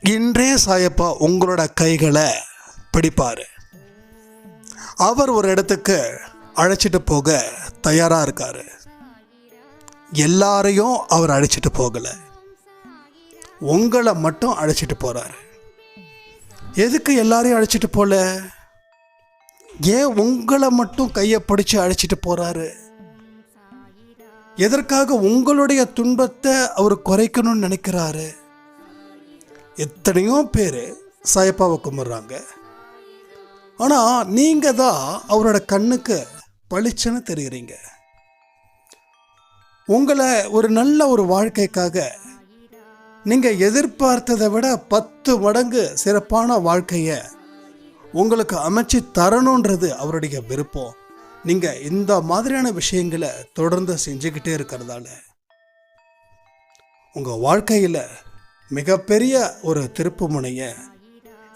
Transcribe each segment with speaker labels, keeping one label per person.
Speaker 1: இன்றே சாயப்பா உங்களோட கைகளை பிடிப்பார். அவர் ஒரு இடத்துக்கு அழைச்சிட்டு போக தயாராக இருக்கார். எல்லாரையும் அவர் அழைச்சிட்டு போகலை, உங்களை மட்டும் அழைச்சிட்டு போகிறாரு. எதுக்கு எல்லாரையும் அழைச்சிட்டு போகல? ஏன் உங்களை மட்டும் கையை பிடிச்சி அழைச்சிட்டு போகிறாரு? எதற்காக உங்களுடைய துன்பத்தை அவர் குறைக்கணும்னு நினைக்கிறாரு? எத்தனையோ பேர் சாயப்பாவை கும்பிட்றாங்க, ஆனால் நீங்கள் தான் அவரோட கண்ணுக்கு பளிச்சுன்னு தெரியுறீங்க. உங்களை ஒரு நல்ல ஒரு வாழ்க்கைக்காக நீங்கள் எதிர்பார்த்ததை விட 10 மடங்கு சிறப்பான வாழ்க்கையை உங்களுக்கு அமைச்சு தரணுன்றது அவருடைய விருப்பம். நீங்கள் இந்த மாதிரியான விஷயங்களை தொடர்ந்து செஞ்சுக்கிட்டே இருக்கிறதால உங்கள் வாழ்க்கையில் மிகப்பெரிய ஒரு திருப்பு முனையை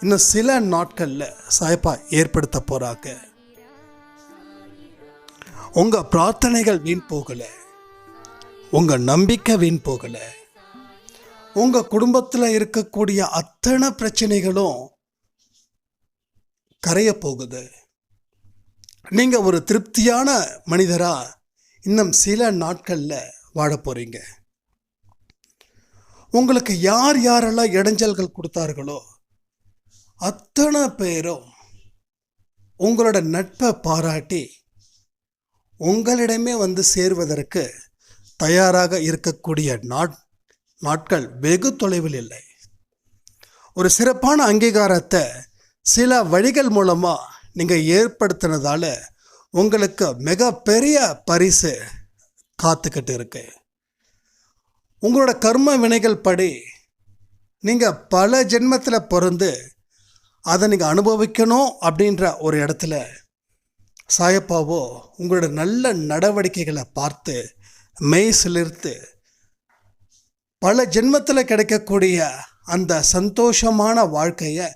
Speaker 1: இன்னும் சில நாட்களில் சாயப்பா ஏற்படுத்த போகிறாங்க. உங்கள் பிரார்த்தனைகள் வீண் போகலை, உங்கள் நம்பிக்கை வீண் போகலை. உங்கள் குடும்பத்தில் இருக்கக்கூடிய அத்தனை பிரச்சனைகளும் கரைய போகுது. நீங்கள் ஒரு திருப்தியான மனிதராக இன்னும் சில நாட்களில் வாழ போகிறீங்க. உங்களுக்கு யார் யாரெல்லாம் இடைஞ்சல்கள் கொடுத்தார்களோ அத்தனை பேரும் உங்களோட நட்பை பாராட்டி உங்களிடமே வந்து சேர்வதற்கு தயாராக இருக்கக்கூடிய நாட்கள் வெகு தொலைவில் இல்லை. ஒரு சிறப்பான அங்கீகாரத்தை சில வழிகள் மூலமாக நீங்கள் ஏற்படுத்தினதால உங்களுக்கு மிகப்பெரிய பரிசு காத்துக்கிட்டு இருக்கு. உங்களோட கர்ம வினைகள் படி நீங்கள் பல ஜென்மத்தில் பிறந்து அதை நீங்கள் அனுபவிக்கணும் அப்படின்ற ஒரு இடத்துல சாயப்பாவோ உங்களோட நல்ல நடவடிக்கைகளை பார்த்து மெய் சிலிர்த்து பல ஜென்மத்தில் கிடைக்கக்கூடிய அந்த சந்தோஷமான வாழ்க்கையை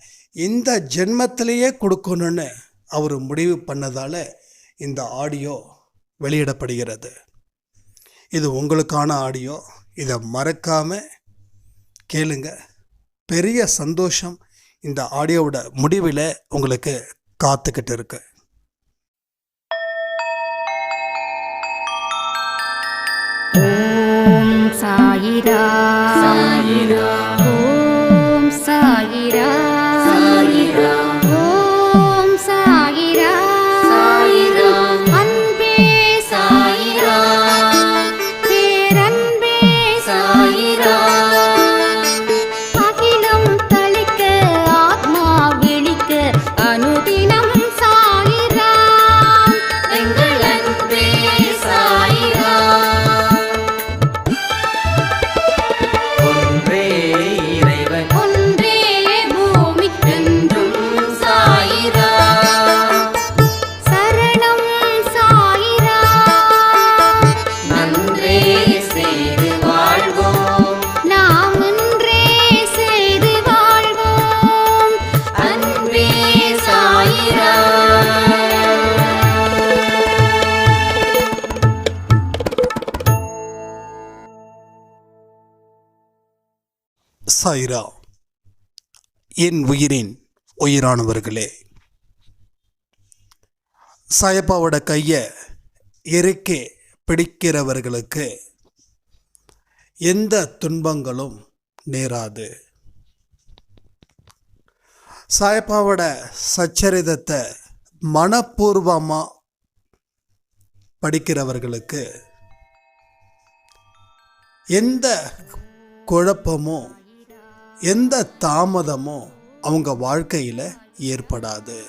Speaker 1: இந்த ஜென்மத்திலேயே கொடுக்கணும்னு அவர் முடிவு பண்ணதால் இந்த ஆடியோ வெளியிடப்படுகிறது. இது உங்களுக்கான ஆடியோ, இதை மறக்காமல் கேளுங்க. பெரிய சந்தோஷம் இந்த ஆடியோவோட முடிவில் உங்களுக்கு காத்துக்கிட்டு இருக்கு.
Speaker 2: ஓம் சாயிரா சாயிரா, ஓம் சாயிரா சாயிரா, ஓம் சாயிரா சாயிரா, அன்பே சாயிரா, பேரன்பே சாயிரா, அகிலம் தளிக்க ஆத்மா விழிக்க அனுதினம் சாயிரா, எங்கள் அன்பே சாயிரா.
Speaker 1: சாயிரா, என் உயிரின் உயிரானவர்களே, சாயப்பாவோட கையை இறுக்கி பிடிக்கிறவர்களுக்கு எந்த துன்பங்களும் நேராது. சாயப்பாவோட சச்சரிதத்தை மனப்பூர்வமாக படிக்கிறவர்களுக்கு எந்த குழப்பமோ எந்த தாமதமோ அவங்க வாழ்க்கையில் ஏற்படாது.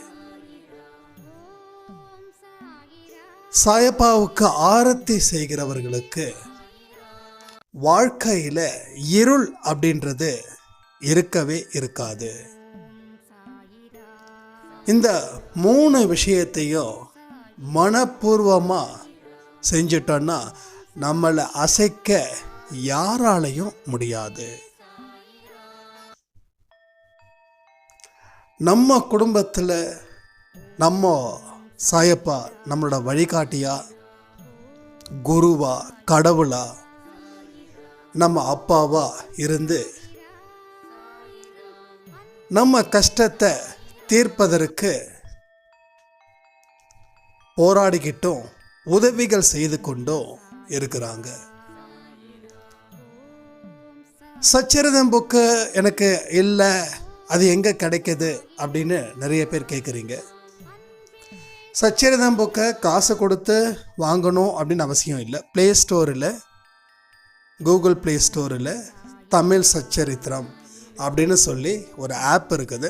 Speaker 1: சாயப்பாவுக்கு ஆரத்தி செய்கிறவர்களுக்கு வாழ்க்கையில் இருள் அப்படின்றது இருக்கவே இருக்காது. இந்த 3 விஷயத்தையும் மனப்பூர்வமாக செஞ்சிட்டோன்னா நம்மளை அசைக்க யாராலையும் முடியாது. நம்ம குடும்பத்தில் நம்ம சாயப்பா நம்மளோட வழிகாட்டியா, குருவா, கடவுளா, நம்ம அப்பாவா இருந்து நம்ம கஷ்டத்தை தீர்ப்பதற்கு போராடிக்கிட்டும் உதவிகள் செய்து கொண்டும் இருக்கிறாங்க. சச்சரிதம் புக்கு எனக்கு இல்லை, அது எங்கே கிடைக்குது அப்படின்னு நிறைய பேர் கேட்குறீங்க. சச்சரிதம் புக்கை காசு கொடுத்து வாங்கணும் அப்படின்னு அவசியம் இல்லை. ப்ளே ஸ்டோரில், கூகுள் ப்ளே ஸ்டோரில் தமிழ் சச்சரித்திரம் அப்படின்னு சொல்லி ஒரு ஆப் இருக்குது.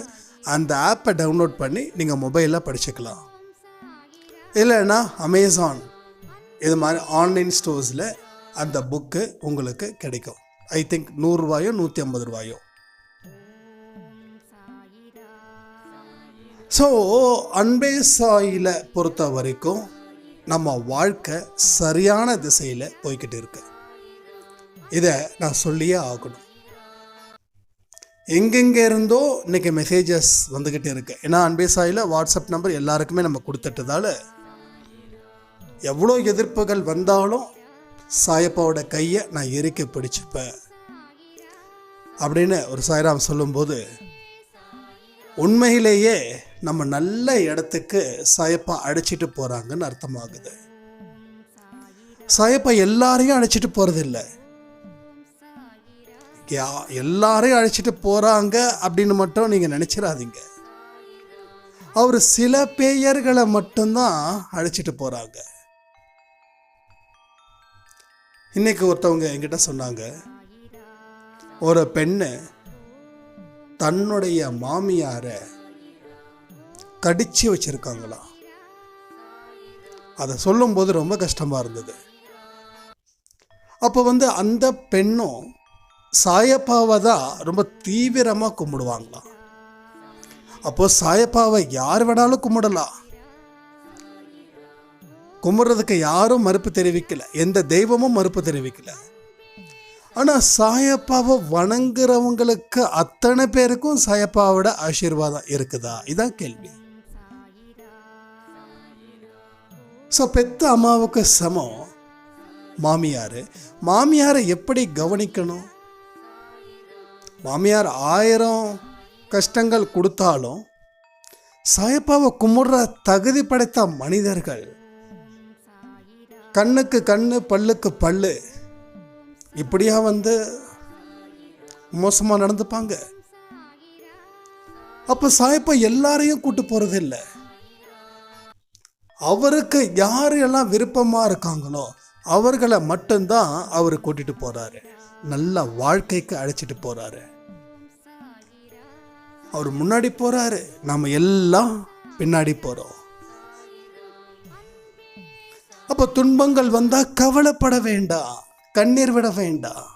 Speaker 1: அந்த ஆப்பை டவுன்லோட் பண்ணி நீங்கள் மொபைலில் படிச்சுக்கலாம். இல்லைன்னா அமேசான் இது மாதிரி ஆன்லைன் ஸ்டோர்ஸில் அந்த புக்கு உங்களுக்கு கிடைக்கும். ஐ திங்க் 100 ரூபாயோ 150 ரூபாயோ. ஸோ அன்பே சாயில பொறுத்த வரைக்கும் நம்ம வாழ்க்கை சரியான திசையில் போய்கிட்டு இருக்கு. இதை நான் சொல்லியே ஆகணும். எங்கெங்கே இருந்தோ இன்னைக்கு மெசேஜஸ் வந்துக்கிட்டே இருக்கு. ஏன்னா அன்பே சாயில வாட்ஸ்அப் நம்பர் எல்லாருக்குமே நம்ம கொடுத்துட்டதால எவ்வளோ எதிர்ப்புகள் வந்தாலும் சாயப்பாவோட கையை நான் இறுக்கி பிடிச்சிப்பேன் அப்படின்னு ஒரு சாய்ராம் சொல்லும்போது உண்மையிலேயே நம்ம நல்ல இடத்துக்கு சாயப்பா அழைச்சிட்டு போகிறாங்கன்னு அர்த்தமாகுது. சாயப்பா எல்லாரையும் அழைச்சிட்டு போகிறதில்லை. எல்லாரையும் அழைச்சிட்டு போகிறாங்க அப்படின்னு மட்டும் நீங்கள் நினச்சிடாதீங்க. அவர் சில பேயர்களை மட்டும்தான் அழைச்சிட்டு போகிறாங்க. இன்னைக்கு ஒருத்தவங்க என்கிட்ட சொன்னாங்க, ஒரு பெண்ணு தன்னுடைய மாமியாரை கடிச்சு வச்சிருக்காங்களாம். அதை சொல்லும்போது ரொம்ப கஷ்டமா இருந்தது. அப்போ அந்த பெண்ணும் சாயப்பாவை தான் ரொம்ப தீவிரமாக கும்பிடுவாங்களாம். அப்போ சாயப்பாவை யார் வேணாலும் கும்பிடலாம், கும்பிட்றதுக்கு யாரும் மறுப்பு தெரிவிக்கல, எந்த தெய்வமும் மறுப்பு தெரிவிக்கல. ஆனால் சாயப்பாவை வணங்குறவங்களுக்கு அத்தனை பேருக்கும் சாயப்பாவோட ஆசீர்வாதம் இருக்குதா? இதான் கேள்வி. ஸோ பெத்த அம்மாவுக்கு சமம் மாமியார். மாமியாரை எப்படி கவனிக்கணும்? மாமியார் 1000 கஷ்டங்கள் கொடுத்தாலும் சாயப்பாவை கும்பிட்ற தகுதி படைத்த மனிதர்கள் கண்ணுக்கு கண்ணு பல்லுக்கு பல்லு இப்படியா மோசமாக நடந்துப்பாங்க? அப்போ சாயப்பா எல்லாரையும் கூட்டு போகிறது இல்லை. அவருக்கு யாரெல்லாம் விருப்பமாக இருக்காங்களோ அவர்களை மட்டும்தான் அவர் கூட்டிட்டு போகிறாரு. நல்ல வாழ்க்கைக்கு அழைச்சிட்டு போகிறாரு. அவர் முன்னாடி போகிறாரு, நாம் எல்லாம் பின்னாடி போகிறோம். அப்போ துன்பங்கள் வந்தால் கவலைப்பட வேண்டாம், கண்ணீர் விட வேண்டாம்.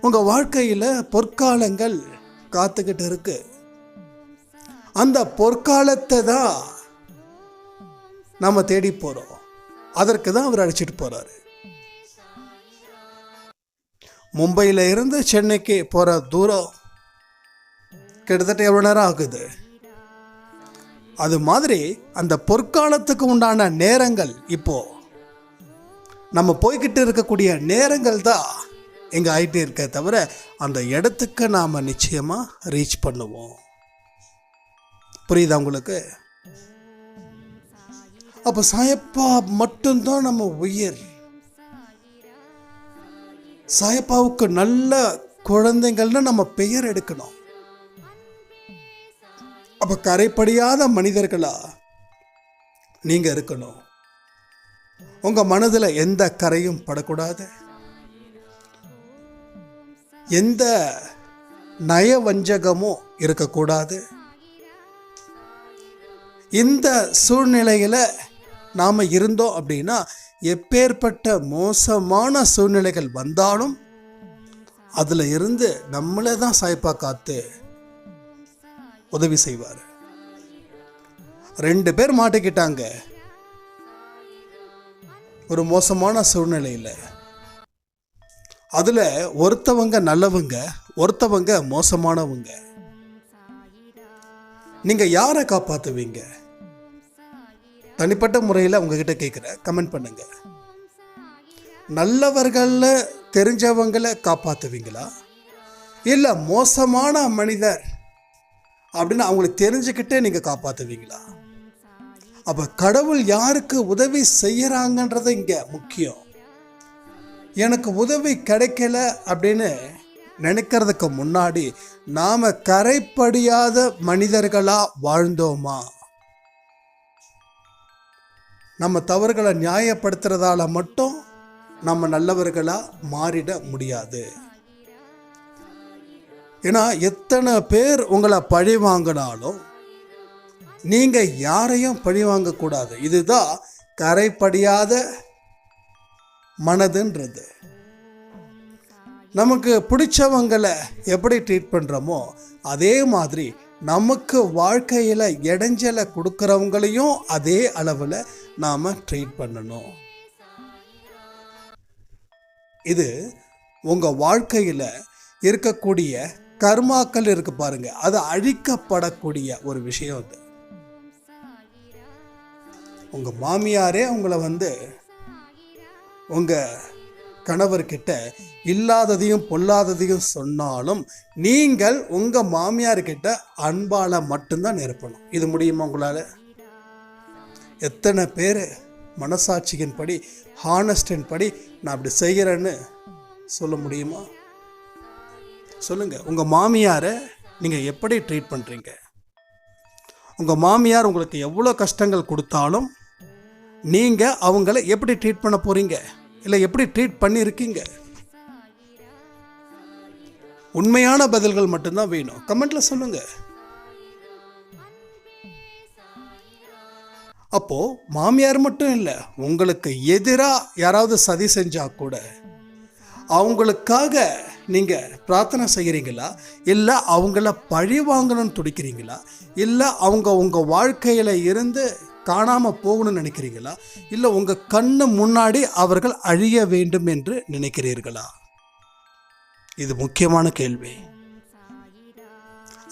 Speaker 1: உங்கள் வாழ்க்கையில் பொற்காலங்கள் காத்துக்கிட்டு இருக்கு. அந்த பொற்காலத்தை தான் நாம் தேடி போகிறோம். அதற்கு தான் அவர் அழைச்சிட்டு போகிறாரு. மும்பையில் இருந்து சென்னைக்கு போகிற தூரம் கிட்டத்தட்ட எவ்வளோ நேரம் ஆகுது? அது மாதிரி அந்த பொற்காலத்துக்கு உண்டான நேரங்கள் இப்போ நம்ம போய்கிட்டு இருக்கக்கூடிய நேரங்கள் தான் எங்கே ஆகிட்டே இருக்க தவிர அந்த இடத்துக்கு நாம் நிச்சயமாக ரீச் பண்ணுவோம். புரியுதா உங்களுக்கு? அப்போ சாயப்பா மட்டும்தான் நம்ம உயிர். சாயப்பாவுக்கு நல்ல குழந்தைங்கள்னு நம்ம பெயர் எடுக்கணும். அப்போ கரைப்படியாத மனிதர்களா நீங்கள் இருக்கணும். உங்கள் மனதில் எந்த கரையும் படக்கூடாது, எந்த நயவஞ்சகமும் இருக்கக்கூடாது. இந்த சூழ்நிலையில் நாம் இருந்தோம் அப்படின்னா எப்பேற்பட்ட மோசமான சூழ்நிலைகள் வந்தாலும் அதில் இருந்து நம்மளே தான் சாய்ப்பா காத்து உதவி செய்வார். 2 பேர் மாட்டிக்கிட்டாங்க ஒரு மோசமான சூழ்நிலையில். அதில் ஒருத்தவங்க நல்லவங்க, ஒருத்தவங்க மோசமானவங்க. நீங்கள் யாரை காப்பாற்றுவீங்க? தனிப்பட்ட முறையில் உங்ககிட்ட கேட்குறேன், கமெண்ட் பண்ணுங்க. நல்லவர்களில் தெரிஞ்சவங்களை காப்பாற்றுவீங்களா, இல்லை மோசமான மனிதர் அப்படின்னு அவங்களுக்கு தெரிஞ்சுக்கிட்டே நீங்கள் காப்பாற்றுவீங்களா? அப்போ கடவுள் யாருக்கு உதவி செய்கிறாங்கன்றது இங்கே முக்கியம். எனக்கு உதவி கிடைக்கல அப்படின்னு நினைக்கிறதுக்கு முன்னாடி நாம் கரைப்படியாத மனிதர்களாக வாழ்ந்தோமா? நம்ம தவறுகளை நியாயப்படுத்துறதால மட்டும் நம்ம நல்லவர்களாக மாறிட முடியாது. ஏன்னா எத்தனை பேர் உங்களை பழி வாங்கினாலும் நீங்கள் யாரையும் பழி வாங்கக்கூடாது. இதுதான் கரைப்படியாத மனதுன்றது. நமக்கு பிடிச்சவங்களை எப்படி ட்ரீட் பண்ணுறோமோ அதே மாதிரி நமக்கு வாழ்க்கையில் இடைஞ்சலை கொடுக்குறவங்களையும் அதே அளவில் நாம் ட்ரீட் பண்ணணும். இது உங்கள் வாழ்க்கையில் இருக்கக்கூடிய கர்மாக்கள் இருக்கு பாருங்க, அது அழிக்கப்படக்கூடிய ஒரு விஷயம். அது உங்கள் மாமியாரே உங்களை உங்கள் கணவர்கிட்ட இல்லாததையும் பொல்லாததையும் சொன்னாலும் நீங்கள் உங்கள் மாமியார்கிட்ட அன்பால் மட்டும்தான் நிரப்பணும். இது முடியுமா உங்களால்? எத்தனை பேர் மனசாட்சியின் படி, ஹானஸ்டின் படி நான் அப்படி செய்கிறேன்னு சொல்ல முடியுமா? சொல்லுங்கள். உங்கள் மாமியாரை நீங்கள் எப்படி ட்ரீட் பண்ணுறீங்க? உங்கள் மாமியார் உங்களுக்கு எவ்வளோ கஷ்டங்கள் கொடுத்தாலும் நீங்கள் அவங்கள எப்படி ட்ரீட் பண்ண போகிறீங்க? இல்லை எப்படி ட்ரீட் பண்ணியிருக்கீங்க? உண்மையான பதில்கள் மட்டும்தான் வேணும். கமெண்ட்ல சொல்லுங்க. அப்போ மாமியார் மட்டும் இல்லை, உங்களுக்கு எதிராக யாராவது சதி செஞ்சா கூட அவங்களுக்காக நீங்க பிரார்த்தனை செய்கிறீங்களா? இல்லை அவங்கள பழி வாங்கணும்னு துடிக்கிறீங்களா? இல்லை அவங்க உங்கள் வாழ்க்கையில் இருந்து காணாமல் போகணும்னு நினைக்கிறீங்களா? இல்லை உங்கள் கண்ணு முன்னாடி அவர்கள் அழிய வேண்டும் என்று நினைக்கிறீர்களா? இது முக்கியமான கேள்வி.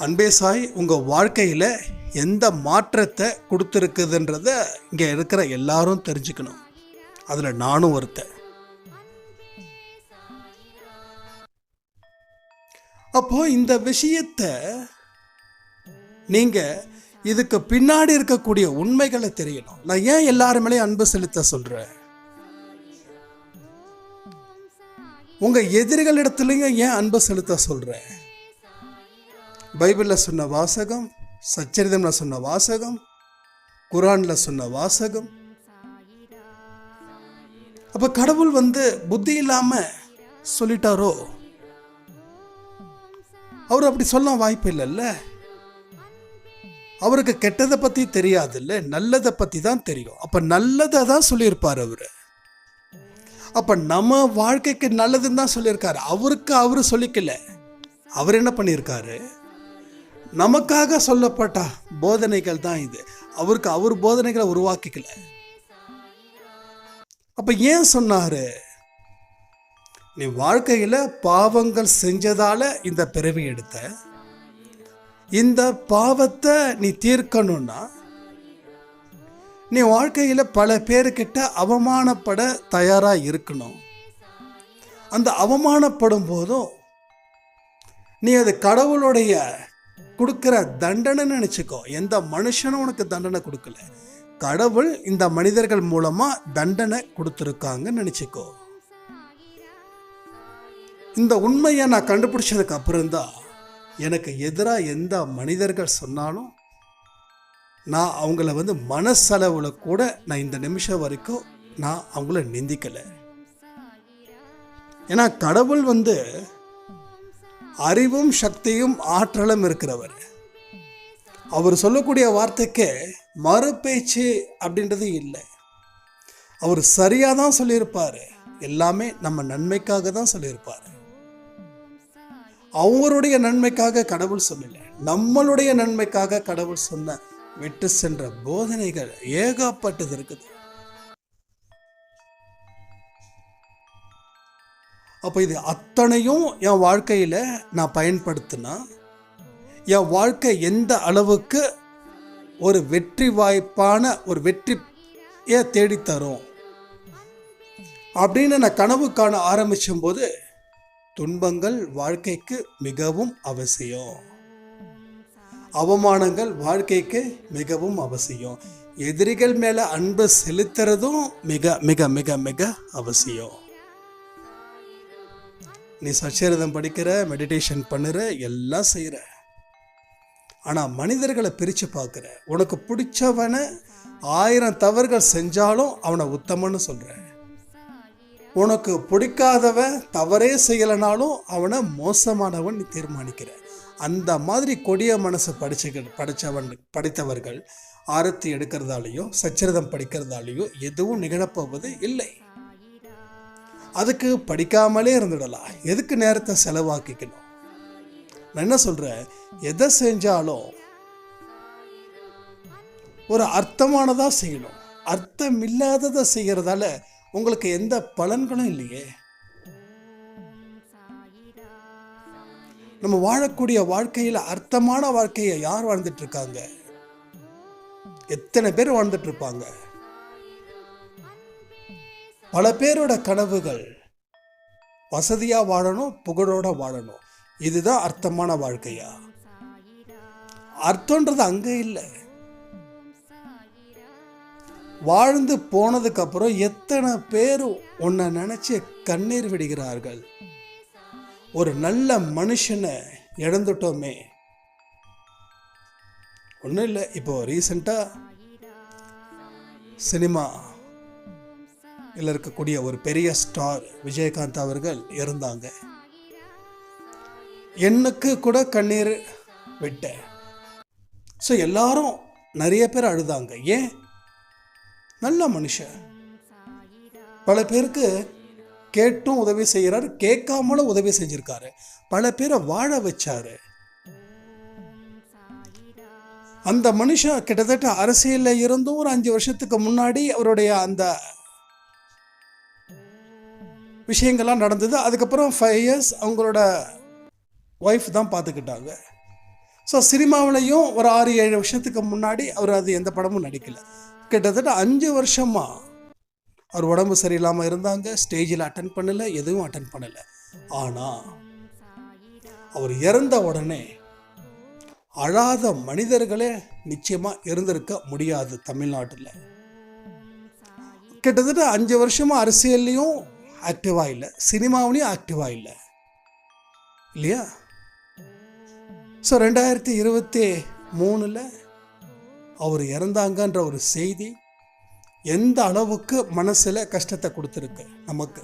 Speaker 1: அன்பே சாய் உங்கள் வாழ்க்கையில் எந்த மாற்றத்தை கொடுத்துருக்குதுன்றத இங்கே இருக்கிற எல்லாரும் தெரிஞ்சுக்கணும். அதில் நானும் ஒருத்தன். அப்போ இந்த விஷயத்தை நீங்கள் இதுக்கு பின்னாடி இருக்கக்கூடிய உண்மைகளை தெரியணும். நான் ஏன் எல்லாருமே அன்பு செலுத்த சொல்றேன்? உங்க எதிரிகளிடத்துலயும் ஏன் அன்பு செலுத்த சொல்றேன்? பைபிள்ல சொன்ன வாசகம், சச்சரிதம்ல சொன்ன வாசகம், குரான்ல சொன்ன வாசகம். அப்ப கடவுள் புத்தி இல்லாம சொல்லிட்டாரோ? அவர் அப்படி சொல்ல வாய்ப்பு இல்லைல்ல. அவருக்கு கெட்டதை பற்றி தெரியாது, இல்லை நல்லதை பற்றி தான் தெரியும். அப்போ நல்லதை தான் சொல்லியிருப்பார் அவர். அப்போ நம்ம வாழ்க்கைக்கு நல்லதுன்னு தான் சொல்லியிருக்காரு. அவரு சொல்லிக்கல. அவர் என்ன பண்ணியிருக்காரு? நமக்காக சொல்லப்பட்ட போதனைகள் தான் இது. அவர் போதனைகளை உருவாக்கிக்கல. அப்போ ஏன் சொன்னாரு? நீ வாழ்க்கையில் பாவங்கள் செஞ்சதால இந்த பிறவி எடுத்த, இந்த பாவத்தை நீ தீர்க்கணும்னா நீ வாழ்க்கையில் பல பேருக்கிட்ட அவமானப்பட தயாராக இருக்கணும். அந்த அவமானப்படும் போதும் நீ அது கடவுளுடைய கொடுக்குற தண்டனை நினச்சிக்கோ. எந்த மனுஷனும் உனக்கு தண்டனை கொடுக்கல, கடவுள் இந்த மனிதர்கள் மூலமாக தண்டனை கொடுத்துருக்காங்கன்னு நினச்சிக்கோ. இந்த உண்மையை நான் கண்டுபிடிச்சதுக்கு அப்புறம்தான் எனக்கு எதிராக எந்த மனிதர்கள் சொன்னாலும் நான் அவங்கள மனசளவில் கூட நான் இந்த நிமிஷம் வரைக்கும் நான் அவங்கள நிந்திக்கலை. ஏன்னா கடவுள் அறிவும் சக்தியும் ஆற்றலும் இருக்கிறவர். அவர் சொல்லக்கூடிய வார்த்தைக்கு மறுபேச்சு அப்படின்றது இல்லை. அவர் சரியாக தான் சொல்லியிருப்பார். எல்லாமே நம்ம நன்மைக்காக தான் சொல்லியிருப்பார். அவருடைய நன்மைக்காக கடவுள் சொல்லல, நம்மளுடைய நன்மைக்காக கடவுள் சொன்ன விட்டு சென்ற போதனைகள் ஏகப்பட்டது இருக்குது. அப்போ இது அத்தனையும் என் வாழ்க்கையில் நான் பயன்படுத்தினா என் வாழ்க்கை எந்த அளவுக்கு ஒரு வெற்றி வாய்ப்பான ஒரு வெற்றியை தேடித்தரும் அப்படின்னு நான் கனவு காண ஆரம்பிச்சும் போது துன்பங்கள் வாழ்க்கைக்கு மிகவும் அவசியம். அவமானங்கள் வாழ்க்கைக்கு மிகவும் அவசியம். எதிரிகள் மேல அன்பு செலுத்துறதும் மிக மிக மிக மிக அவசியம். நீ சச்சரிதம் படிக்கிற, மெடிடேஷன் பண்ணுற, எல்லாம் செய்கிற, ஆனால் மனிதர்களை பிரித்து பார்க்குற. உனக்கு பிடிச்சவனை 1000 தவறுகள் செஞ்சாலும் அவனை உத்தமன்னு சொல்கிற. உனக்கு பிடிக்காதவன் தவறே செய்யலைனாலும் அவனை மோசமானவன் நீ தீர்மானிக்கிற. அந்த மாதிரி கொடிய மனசை படித்தவர்கள் ஆரத்தி எடுக்கிறதாலேயோ சச்சரிதம் படிக்கிறதாலேயோ எதுவும் நிகழப்போவது இல்லை. அதுக்கு படிக்காமலே இருந்துடலாம். எதுக்கு நேரத்தை செலவாக்கிக்கணும்? நான் என்ன சொல்கிறேன், எதை செஞ்சாலும் ஒரு அர்த்தமானதாக செய்யணும். அர்த்தம் இல்லாததை செய்கிறதால உங்களுக்கு எந்த பலன்களும் இல்லையே. நம்ம வாழக்கூடிய வாழ்க்கையில் அர்த்தமான வாழ்க்கையை யார் வாழ்ந்துட்டு இருக்காங்க? எத்தனை பேர் வாழ்ந்துட்டு இருப்பாங்க? பல பேரோட கனவுகள் வசதியா வாழணும், புகழோட வாழணும். இதுதான் அர்த்தமான வாழ்க்கையா? அர்த்தம்ன்றது அங்க இல்லை. வாழ்ந்து போனதுக்கு அப்புறம் எத்தனை பேர் உன்னை நினைச்சு கண்ணீர் விடுகிறார்கள். ஒரு நல்ல மனுஷனை இழந்துட்டோமே. ஒன்றும் இல்லை, இப்போ ரீசெண்டாக சினிமா இதில் இருக்கக்கூடிய ஒரு பெரிய ஸ்டார் விஜயகாந்த் அவர்கள் இருந்தாங்க. எனக்கு கூட கண்ணீர் விட்டேன். ஸோ எல்லாரும் நிறைய பேர் அழுதாங்க. ஏன்? நல்ல மனுஷன். பல பேருக்கு கேட்டும் உதவி செய்கிறார், கேட்காமலும் உதவி செஞ்சிருக்காரு. பல பேரை வாழ வச்சாரு. அந்த மனுஷன் கிட்டத்தட்ட அரசியலில் இருந்தும் ஒரு 5 வருஷத்துக்கு முன்னாடி அவருடைய அந்த விஷயங்கள்லாம் நடந்தது. அதுக்கப்புறம் 5 இயர்ஸ் அவங்களோட ஒய்ஃப் தான் பார்த்துக்கிட்டாங்க. ஸோ சினிமாவிலையும் ஒரு 6-7 வருஷத்துக்கு முன்னாடி அவர் அது எந்த படமும் நடிக்கலை. கிட்டத்தட்ட 5 வருஷமாக அவர் உடம்பு சரியில்லாமல் இருந்தாங்க. ஸ்டேஜில் அட்டன் பண்ணலை, எதுவும் அட்டன் பண்ணலை. ஆனால் அவர் இறந்த உடனே அழாத மனிதர்களே நிச்சயமாக இருந்திருக்க முடியாது தமிழ்நாட்டில். கிட்டத்தட்ட 5 வருஷமாக அரசியல்லையும் ஆக்டிவாக இல்லை, சினிமாவிலையும் ஆக்டிவாக இல்லை, இல்லையா? ஸோ 2023 அவர் இறந்தாங்கன்ற ஒரு செய்தி எந்த அளவுக்கு மனசில் கஷ்டத்தை கொடுத்துருக்கு நமக்கு.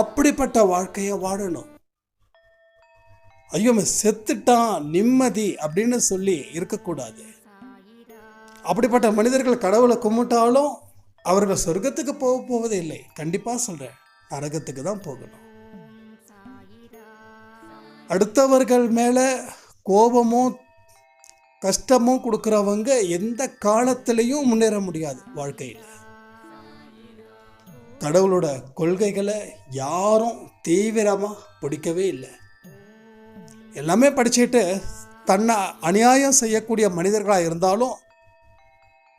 Speaker 1: அப்படிப்பட்ட வாழ்க்கையை வாழணும். ஐயோ செத்துட்டான் நிம்மதி அப்படின்னு சொல்லி இருக்கக்கூடாது. அப்படிப்பட்ட மனிதர்கள் கடவுளை கும்பிட்டாலும் அவர்கள் சொர்க்கத்துக்கு போவதே இல்லை. கண்டிப்பாக சொல்கிறேன், நரகத்துக்கு தான் போகணும். அடுத்தவர்கள் மேலே கோபமும் கஷ்டமும் கொடுக்குறவங்க எந்த காலத்திலையும் முன்னேற முடியாது வாழ்க்கையில். கடவுளோட கொள்கைகளை யாரும் தீவிரமாக பிடிக்கவே இல்லை. எல்லாமே படிச்சுட்டு தன்னை அநியாயம் செய்யக்கூடிய மனிதர்களாக இருந்தாலும்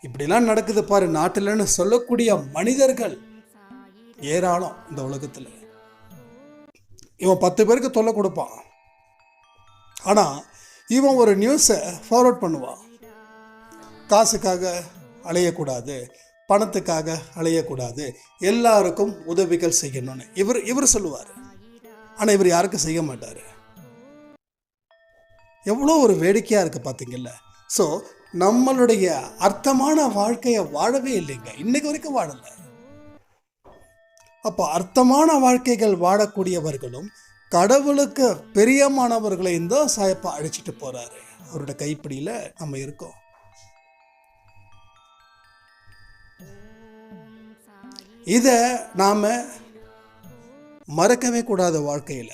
Speaker 1: இப்படிலாம் நடக்குது பாரு நாட்டில்னு சொல்லக்கூடிய மனிதர்கள் ஏராளம் இந்த உலகத்தில். இவன் 10 பேருக்கு தொல்லை கொடுப்பான், ஆனால் இவன் ஒரு நியூஸை ஃபார்வர்ட் பண்ணுவான். காசுக்காக அலையக்கூடாது, பணத்துக்காக அலையக்கூடாது, எல்லாருக்கும் உதவிகள் செய்யணும்னு இவர் சொல்லுவார். ஆனால் இவர் யாருக்கும் செய்ய மாட்டார். எவ்வளோ ஒரு வேடிக்கையாக இருக்குது பார்த்தீங்கல்ல. ஸோ நம்மளுடைய அர்த்தமான வாழ்க்கையை வாழவே இல்லைங்க, இன்னைக்கு வரைக்கும் வாழலை. அப்போ அர்த்தமான வாழ்க்கைகள் வாழக்கூடியவர்களும் கடவுளுக்கு பெரியமானவர்களையும் தான் சாயப்பா அழைச்சிட்டு போறாரு. அவரோட கைப்பிடியில நம்ம இருக்கோம். இத நாம மறக்கவே கூடாது வாழ்க்கையில.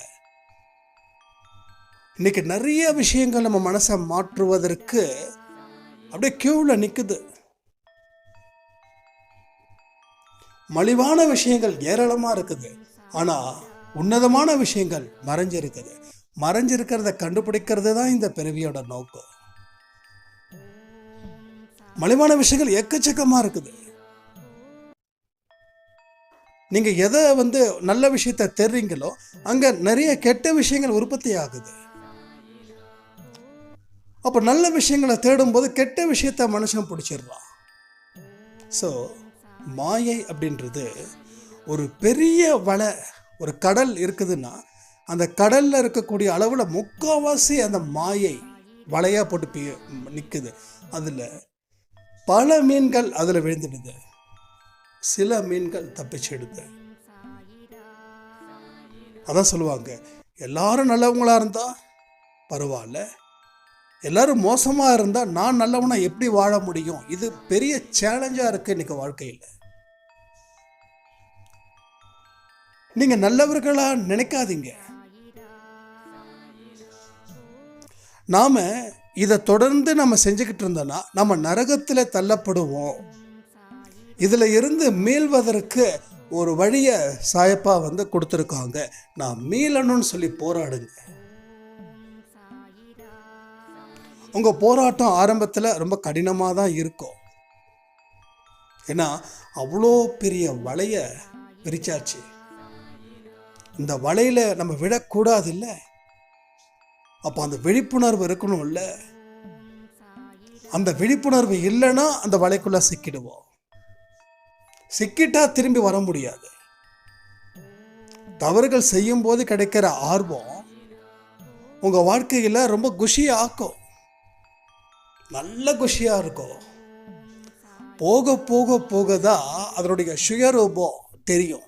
Speaker 1: இன்னைக்கு நிறைய விஷயங்கள் நம்ம மனசை மாற்றுவதற்கு அப்படியே கியூவில் நிற்குது. மலிவான விஷயங்கள் ஏராளமாக இருக்குது, ஆனால் உன்னதமான விஷயங்கள் மறைஞ்சிருக்குது. மறைஞ்சிருக்கிறத கண்டுபிடிக்கிறது தான் இந்த பிறவியோட நோக்கம். மலிவான விஷயங்கள் எக்கச்சக்கமாக இருக்குது. நீங்கள் எதை நல்ல விஷயத்தை தேடுறீங்களோ அங்கே நிறைய கெட்ட விஷயங்கள் உற்பத்தி ஆகுது. அப்போ நல்ல விஷயங்களை தேடும்போது கெட்ட விஷயத்த மனுஷன் பிடிச்சிடுறான். ஸோ மாயை அப்படின்றது ஒரு பெரிய வலை, ஒரு கடல் இருக்குதுன்னா அந்த கடலில் இருக்கக்கூடிய அளவில் முக்கால்வாசி அந்த மாயை வலையாக போட்டு நிற்குது. அதில் பல மீன்கள் அதில் விழுந்துடுது, சில மீன்கள் தப்பிச்சிடுது. அதான் சொல்லுவாங்க, எல்லாரும் நல்லவங்களா இருந்தா பரவாயில்ல, எல்லாரும் மோசமாக இருந்தால் நான் நல்லவனா எப்படி வாழ முடியும்? இது பெரிய சேலஞ்சாக இருக்கு இன்னைக்கு வாழ்க்கையில். நீங்கள் நல்லவர்களா நினைக்காதீங்க. நாம் இதை தொடர்ந்து நம்ம செஞ்சுக்கிட்டு இருந்தோன்னா நம்ம நரகத்தில் தள்ளப்படுவோம். இதில் இருந்து மீள்வதற்கு ஒரு வழியை சாயப்பா கொடுத்துருக்காங்க. நான் மீளணும்னு சொல்லி போராடுங்க. உங்கள் போராட்டம் ஆரம்பத்தில் ரொம்ப கடினமாக தான் இருக்கும். ஏன்னா அவ்வளோ பெரிய வலையை விரிச்சாச்சு. இந்த வலையில் நம்ம விடக்கூடாது இல்லை. அப்போ அந்த விழிப்புணர்வு இருக்கணும்ல. அந்த விழிப்புணர்வு இல்லைன்னா அந்த வலைக்குள்ள சிக்கிடுவோம். சிக்கிட்டா திரும்பி வர முடியாது. தவறுகள் செய்யும் போது கிடைக்கிற ஆர்வம் உங்க வாழ்க்கையில ரொம்ப குஷியா ஆக்கும், நல்ல குஷியா இருக்கும். போக போக போக தான் அதனுடைய சுயரூபம் தெரியும்.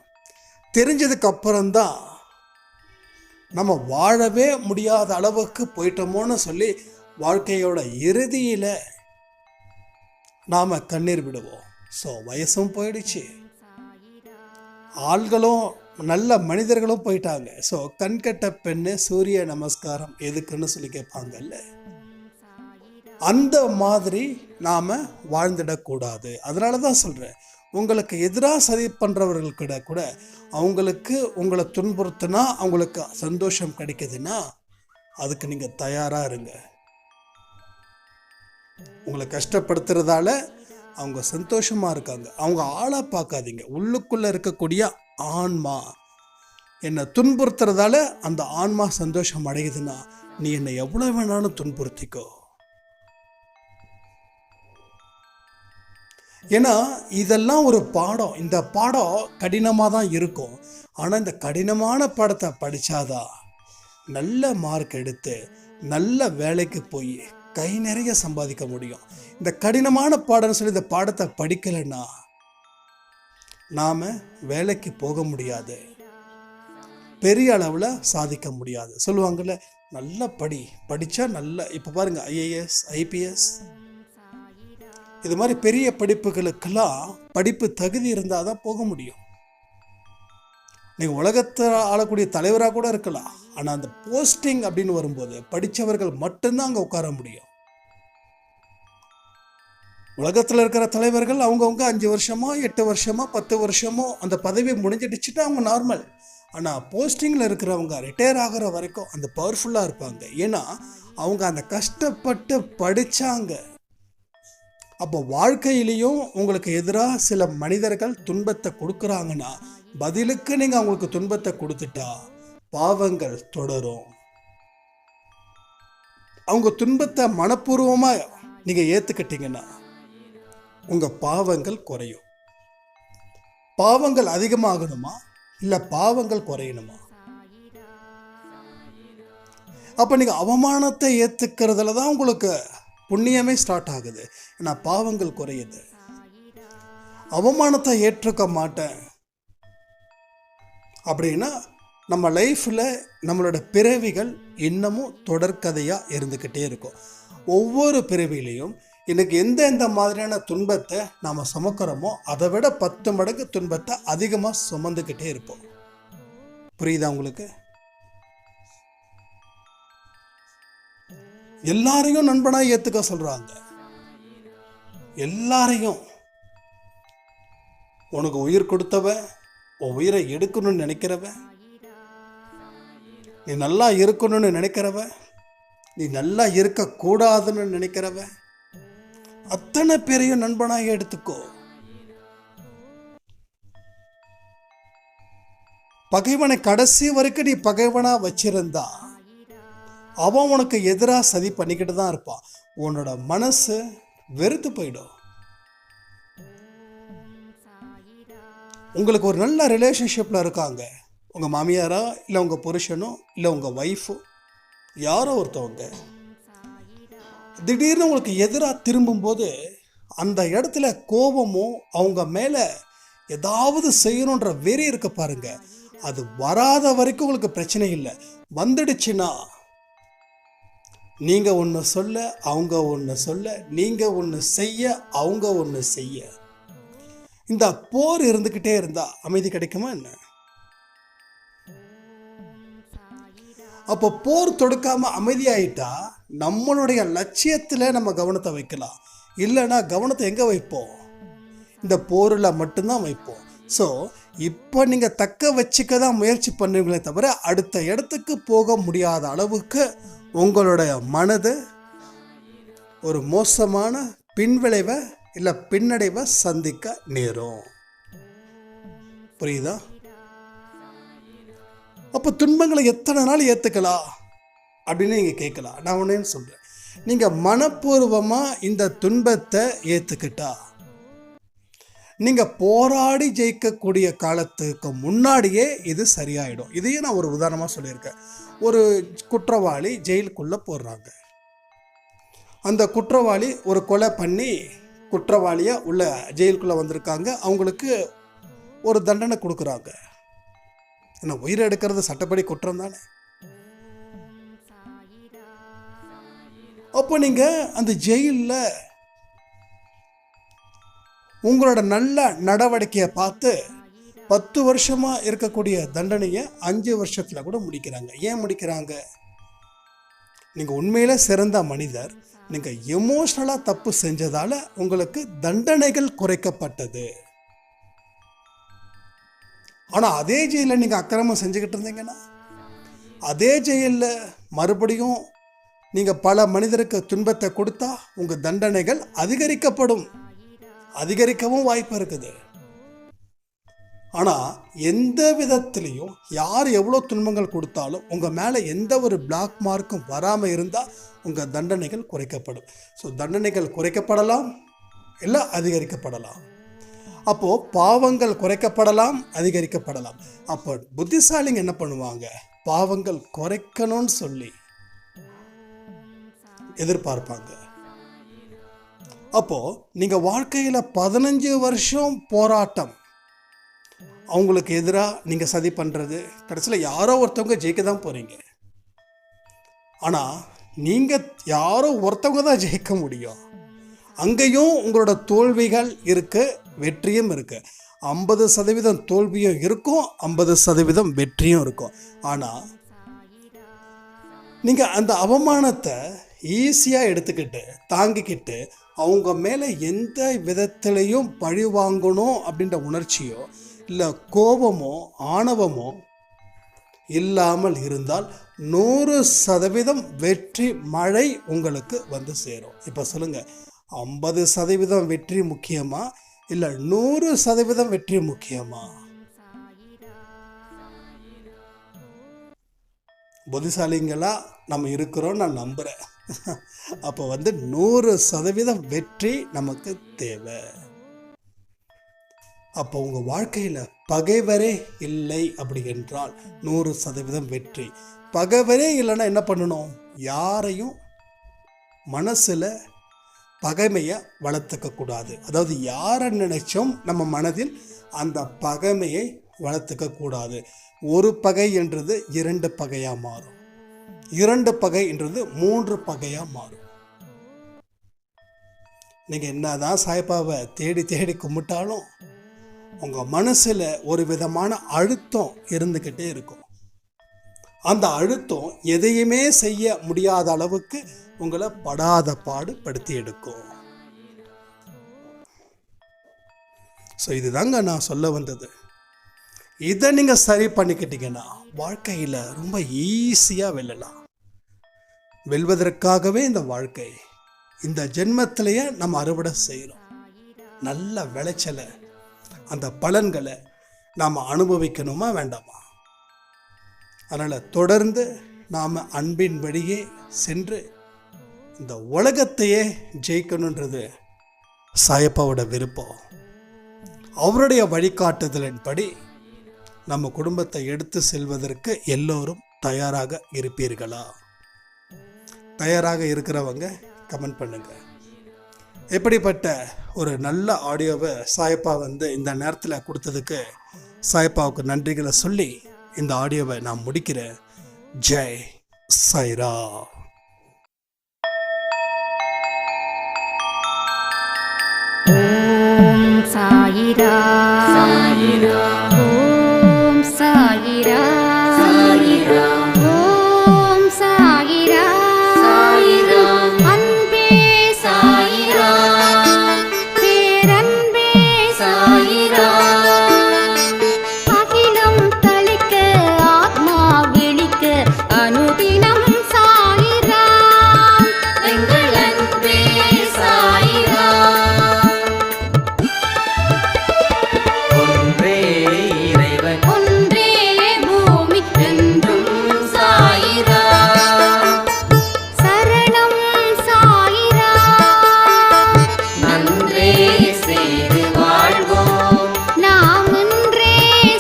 Speaker 1: தெரிஞ்சதுக்கு அப்புறம்தான் நம்ம வாழவே முடியாத அளவுக்கு போயிட்டோமோன்னு சொல்லி வாழ்க்கையோட இறுதியில் நாம் கண்ணீர் விடுவோம். ஸோ வயசும் போயிடுச்சு, ஆள்களும் நல்ல மனிதர்களும் போயிட்டாங்க. ஸோ கண்கட்ட பெண்ணு சூரிய நமஸ்காரம் எதுக்குன்னு சொல்லி கேட்பாங்கல்ல, அந்த மாதிரி நாம் வாழ்ந்துடக்கூடாது. அதனால தான் சொல்கிறேன், உங்களுக்கு எதிராக சதி பண்ணுறவர்கள்கிட்ட கூட அவங்களுக்கு உங்களை துன்புறுத்தினா அவங்களுக்கு சந்தோஷம் கிடைக்குதுன்னா அதுக்கு நீங்கள் தயாராக இருங்க. உங்களை கஷ்டப்படுத்துறதால அவங்க சந்தோஷமாக இருக்காங்க, அவங்க ஆளாக பார்க்காதீங்க. உள்ளுக்குள்ளே இருக்கக்கூடிய ஆன்மா என்னை துன்புறுத்துறதால அந்த ஆன்மா சந்தோஷம் அடையுதுன்னா நீ என்னை எவ்வளோ வேணாலும் துன்புறுத்திக்கோ. ஏன்னா இதெல்லாம் ஒரு பாடம். இந்த பாடம் கடினமாக தான் இருக்கும். ஆனால் இந்த கடினமான பாடத்தை படித்தாதான் நல்ல மார்க் எடுத்து நல்ல வேலைக்கு போய் கை நிறைய சம்பாதிக்க முடியும். இந்த கடினமான பாடம்னு சொல்லி இந்த பாடத்தை படிக்கலைன்னா நாம் வேலைக்கு போக முடியாது, பெரிய அளவில் சாதிக்க முடியாது. சொல்லுவாங்கள்ல, நல்ல படித்தா நல்ல, இப்போ பாருங்கள் ஐஏஎஸ் ஐபிஎஸ் இது மாதிரி பெரிய படிப்புகளுக்கெல்லாம் படிப்பு தகுதி இருந்தால் தான் போக முடியும். நீங்கள் உலகத்தில் ஆளக்கூடிய தலைவராக கூட இருக்கலாம், ஆனால் அந்த போஸ்டிங் அப்படின்னு வரும்போது படித்தவர்கள் மட்டும்தான் அங்கே உட்கார முடியும். உலகத்தில் இருக்கிற தலைவர்கள் அவங்கவுங்க 5 வருஷமோ 8 வருஷமோ 10 வருஷமோ அந்த பதவி முடிஞ்சிடுச்சுட்டு அவங்க நார்மல். ஆனால் போஸ்டிங்கில் இருக்கிறவங்க ரிட்டையர் ஆகிற வரைக்கும் அந்த பவர்ஃபுல்லாக இருப்பாங்க. ஏன்னா அவங்க அந்த கஷ்டப்பட்டு படித்தாங்க. அப்போ வாழ்க்கையிலையும் உங்களுக்கு எதிராக சில மனிதர்கள் துன்பத்தை கொடுக்குறாங்கன்னா பதிலுக்கு நீங்கள் அவங்களுக்கு துன்பத்தை கொடுத்துட்டா பாவங்கள் தொடரும். அவங்க துன்பத்தை மனப்பூர்வமாக நீங்கள் ஏற்றுக்கிட்டீங்கன்னா உங்கள் பாவங்கள் குறையும். பாவங்கள் அதிகமாகணுமா இல்லை பாவங்கள் குறையணுமா? அப்போ நீங்கள் அவமானத்தை ஏற்றுக்கிறதுல தான் உங்களுக்கு புண்ணியமே ஸ்டார்ட் ஆகுது. ஏன்னா பாவங்கள் குறையுது. அவமானத்தை ஏற்றுக்க மாட்டேன் அப்படின்னா நம்ம லைஃப்பில் நம்மளோட பிறவிகள் இன்னமும் தொடர்கதையாக இருந்துக்கிட்டே இருக்கும். ஒவ்வொரு பிறவிலையும் எனக்கு எந்த மாதிரியான துன்பத்தை நாம் சுமக்கிறோமோ அதை விட 10 மடங்கு துன்பத்தை அதிகமாக சுமந்துக்கிட்டே இருப்போம். புரியுதா உங்களுக்கு? எல்லாரையும் நண்பனாக ஏற்றுக்க சொல்கிறாங்க. எல்லாரையும். உனக்கு உயிர் கொடுத்தவன், உன் உயிரை எடுக்கணும்னு நினைக்கிறவன், நீ நல்லா இருக்கணும்னு நினைக்கிறவன், நீ நல்லா இருக்கக்கூடாதுன்னு நினைக்கிறவன், அத்தனை பேரையும் நண்பனாக எடுத்துக்கோ. பகைவனை கடைசி வரைக்கும் நீ பகைவனா வச்சிருந்தா அவன் உனக்கு எதிராக சதி பண்ணிக்கிட்டு தான் இருப்பான். உன்னோட மனசு வெறுத்து போயிடும். உங்களுக்கு ஒரு நல்ல ரிலேஷன்ஷிப்பில் இருக்காங்க, உங்கள் மாமியாரா இல்லை உங்கள் புருஷனோ இல்லை உங்கள் ஒய்ஃபோ யாரோ ஒருத்தவங்க திடீர்னு உங்களுக்கு எதிராக திரும்பும்போது அந்த இடத்துல கோபமும் அவங்க மேலே ஏதாவது செய்யணுன்ற வெறி இருக்க பாருங்க. அது வராத வரைக்கும் உங்களுக்கு பிரச்சனை இல்லை. வந்துடுச்சுன்னா நீங்கள் ஒன்று சொல்ல அவங்க ஒன்று சொல்ல, நீங்கள் ஒன்று செய்ய அவங்க ஒன்று செய்ய, இந்த போர் இருந்துக்கிட்டே இருந்தா அமைதி கிடைக்குமா என்ன? அப்போ போர் தொடுக்காம அமைதியாயிட்டா நம்மளுடைய லட்சியத்தில் நம்ம கவனத்தை வைக்கலாம். இல்லைன்னா கவனத்தை எங்கே வைப்போம்? இந்த போரில் மட்டும்தான் வைப்போம். ஸோ இப்போ நீங்கள் தக்க வச்சுக்க தான் முயற்சி பண்ணுவீங்களே தவிர அடுத்த இடத்துக்கு போக முடியாத அளவுக்கு உங்களுடைய மனது ஒரு மோசமான பின்விளைவை இல்லை பின்னடைவை சந்திக்க நேரும். புரியுதா? அப்போ துன்பங்களை எத்தனை நாள் ஏற்றுக்கலாம் அப்படின்னு நீங்கள் கேட்கலாம். நான் ஒன்றேன்னு சொல்கிறேன், நீங்கள் மனப்பூர்வமாக இந்த துன்பத்தை ஏற்றுக்கிட்டா நீங்கள் போராடி ஜெயிக்கக்கூடிய காலத்துக்கு முன்னாடியே இது சரியாயிடும். இதையே நான் ஒரு உதாரணமாக சொல்லியிருக்கேன். ஒரு குற்றவாளி ஜெயிலுக்குள்ளே போடுறாங்க. அந்த குற்றவாளி ஒரு கொலை பண்ணி குற்றவாளியாக உள்ள ஜெயிலுக்குள்ளே வந்திருக்காங்க. அவங்களுக்கு ஒரு தண்டனை கொடுக்குறாங்க. ஏன்னா உயிரை எடுக்கிறது சட்டப்படி குற்றம் தானே. அப்போ நீங்கள் அந்த ஜெயிலில் உங்களோட நல்ல நடவடிக்கையை பார்த்து 10 வருஷமாக இருக்கக்கூடிய தண்டனையை 5 வருஷத்தில் கூட முடிக்கிறாங்க. ஏன் முடிக்கிறாங்க? நீங்கள் உண்மையில சிறந்த மனிதர், நீங்கள் எமோஷ்னலாக தப்பு செஞ்சதால் உங்களுக்கு தண்டனைகள் குறைக்கப்பட்டது. ஆனால் அதே ஜெயிலில் நீங்கள் அக்கிரமம் செஞ்சுக்கிட்டு இருந்தீங்கன்னா, அதே ஜெயிலில் மறுபடியும் நீங்கள் பல மனிதருக்கு துன்பத்தை கொடுத்தா உங்கள் தண்டனைகள் அதிகரிக்கப்படும். அதிகரிக்கவும் வாய்ப்பு இருக்குது. ஆனால் எந்த விதத்திலையும் யார் எவ்வளோ துன்பங்கள் கொடுத்தாலும் உங்கள் மேலே எந்த ஒரு பிளாக் மார்க்கும் வராமல் இருந்தால் உங்கள் தண்டனைகள் குறைக்கப்படும். ஸோ தண்டனைகள் குறைக்கப்படலாம் இல்லை அதிகரிக்கப்படலாம். அப்போது பாவங்கள் குறைக்கப்படலாம், அதிகரிக்கப்படலாம். அப்போ புத்திசாலிங்க என்ன பண்ணுவாங்க? பாவங்கள் குறைக்கணும்னு சொல்லி எதிர்பார்ப்பாங்க. அப்போது நீங்கள் வாழ்க்கையில் 15 வருஷம் போராட்டம், அவங்களுக்கு எதிராக நீங்கள் சதி பண்ணுறது, கடைசியில் யாரோ ஒருத்தவங்க ஜெயிக்க தான் போகிறீங்க. ஆனால் நீங்கள் யாரோ ஒருத்தவங்க தான் ஜெயிக்க முடியும். அங்கேயும் உங்களோட தோல்விகள் இருக்குது, வெற்றியும் இருக்குது. 50% தோல்வியும் இருக்கும், 50% வெற்றியும் இருக்கும். ஆனால் நீங்கள் அந்த அவமானத்தை ஈஸியாக எடுத்துக்கிட்டு தாங்கிக்கிட்டு அவங்க மேலே எந்த விதத்திலையும் பழி வாங்கணும் அப்படின்ற உணர்ச்சியோ இல்லை கோபமோ ஆணவமோ இல்லாமல் இருந்தால் 100% வெற்றி மழை உங்களுக்கு வந்து சேரும். இப்போ சொல்லுங்கள், 50% வெற்றி முக்கியமா இல்லை 100% வெற்றி முக்கியமா? புத்திசாலிங்களா நம்ம இருக்கிறோம் நான் நம்புகிறேன். அப்போ 100% வெற்றி நமக்கு தேவை. அப்போ உங்கள் வாழ்க்கையில் பகைவரே இல்லை அப்படி என்றால் 100% வெற்றி. பகைவரே இல்லைன்னா என்ன பண்ணணும்? யாரையும் மனசில் பகைமையை வளர்த்துக்க கூடாது. அதாவது யாரை நினைச்சோம் நம்ம மனதில் அந்த பகைமையை வளர்த்துக்க கூடாது. ஒரு பகை என்றது 2 பகையாக மாறும், 2 பகை என்றது 3 பகையாக மாறும். நீங்கள் என்னதான் சாய்பாவை தேடி தேடி கும்பிட்டாலும் உங்கள் மனசில் ஒரு விதமான அழுத்தம் இருந்துக்கிட்டே இருக்கும். அந்த அழுத்தம் எதையுமே செய்ய முடியாத அளவுக்கு உங்களை படாத பாடு படுத்தி எடுக்கும். ஸோ இதுதாங்க நான் சொல்ல வந்தது. இதை நீங்கள் சரி பண்ணிக்கிட்டீங்கன்னா வாழ்க்கையில் ரொம்ப ஈஸியாக வெல்லலாம். வெல்வதற்காகவே இந்த வாழ்க்கை, இந்த ஜென்மத்திலேயே நம்ம அறுவடை செய்கிறோம். நல்ல விளைச்சலை, அந்த பலன்களை நாம் அனுபவிக்கணுமா வேண்டாமா? அதனால் தொடர்ந்து நாம் அன்பின் வழியே சென்று இந்த உலகத்தையே ஜெயிக்கணுன்றது சாயப்பாவோட விருப்பம். அவருடைய வழிகாட்டுதலின்படி நம்ம குடும்பத்தை எடுத்து செல்வதற்கு எல்லோரும் தயாராக இருப்பீர்களா? தயாராக இருக்கிறவங்க கமெண்ட் பண்ணுங்க. எப்படிப்பட்ட ஒரு நல்ல ஆடியோவை சாயப்பா இந்த நேரத்தில் கொடுத்ததுக்கு சாயப்பாவுக்கு நன்றிகளை சொல்லி இந்த ஆடியோவை நான் முடிக்கிறேன். ஜெய் சாய்ரா.
Speaker 2: ஓம் சாயிரா சாயிரா, ஓம் சாயிரா சாயிரா, ஓம் சாயிரா சாயிரா, அன்பே சாயிரா, பேரன்பே சாயிரா, அகிலம் தளிக்க ஆத்மா விழிக்க அனுதினம் சாயிரா, எங்கள் அன்பே சாயிரா.
Speaker 3: ஒன்றே இறைவன்,
Speaker 2: ஒன்றே பூமிக்கென்றும் சாயிரா, சரணம் சாயிரா,
Speaker 3: நன்றே செய்து வாழ்வோம்,
Speaker 2: நாம் ஒன்றே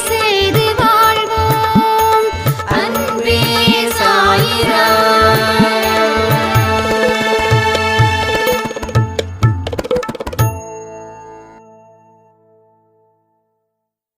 Speaker 2: செய்து வாழ்வோம், அன்பே சாயிரா.